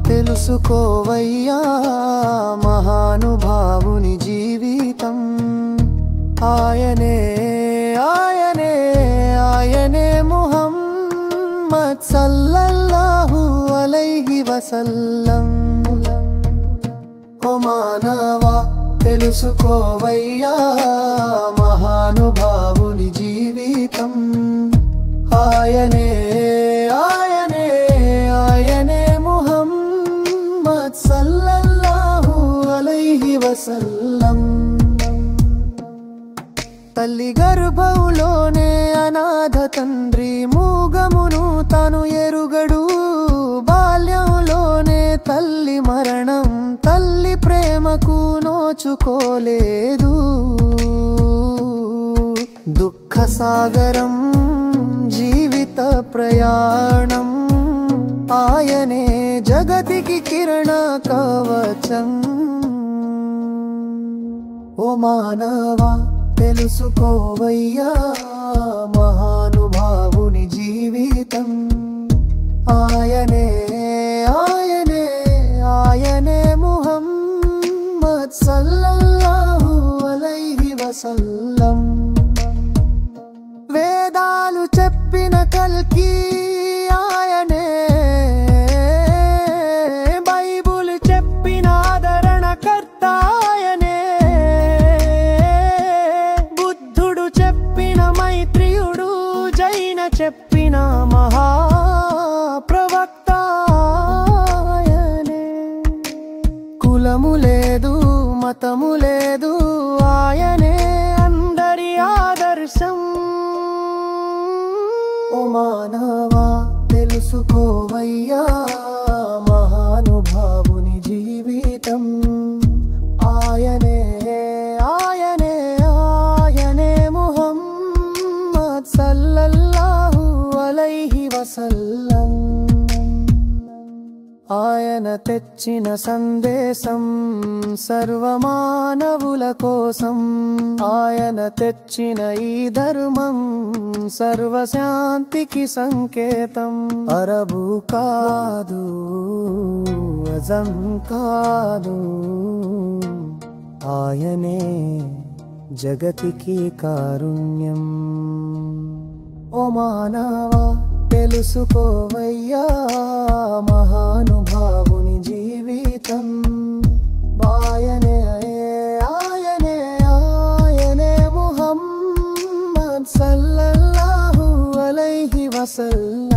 తెలుసుకోవయ్యా మహానుభావుని జీవితం ఆయనే ఆయనే ఆయనే ముహమ్మద్ సల్లల్లాహు అలైహి వసల్లం. ఓ మానవా తెలుసుకోవయ్యా మహానుభావుని జీవితం ఆయనే ఆయనే ఆయనే ముహమ్మద్ సల్లల్లాహు అలైహి వసల్లం. తల్లి గర్భంలోనే అనాథ తండ్రి మూగమును తాను ఎరుగడు. బాల్యంలోనే తల్లి మరణం తల్లి ప్రేమకు నోచుకోలేదు. దుఃఖ సాగరం జీవిత ప్రయాణం ఆయనే జగతికి కిరణ కవచం. ఓ మానవా తెలుసుకోవయ్యా మహానుభావుని జీవితం ఆయనే ఆయనే ఆయనే ముహమ్మద్ సల్లల్లాహు అలైహి వసల్లం. వేదాలు చెప్పిన కల్కి ఆయనే, బైబుల్ చెప్పిన ఆదరణకర్త ఆయనే, బుద్ధుడు చెప్పిన మైత్రియుడు, జైన చెప్పిన మహాప్రవక్త ఆయనే. కులము లేదు మతము లేదు ఆయనే అందరి ఆదర్శం. ఓ మానవా తెలుసుకోవయ్యా మహానుభావుని జీవితం ఆయనే ఆయనే ఆయనే ముహమ్మద్ సల్లల్లాహు అలైహి వసల్లం. ఆయన తెచ్చిన సందేశం సర్వమానవుల కోసం, ఆయన తెచ్చిన ఈ ధర్మం సర్వశాంతికి సంకేతం. అరబు కాదు అజం కాదు ఆయనే జగతికి కారుణ్యం. ఓ మానవా తెలుసుకోవయ్యా మహానుభావుని జీవితం ఆయనే ఆయనే ఆయనే ముహమ్మద్ సల్లల్లాహు అలైహి వసల్లం.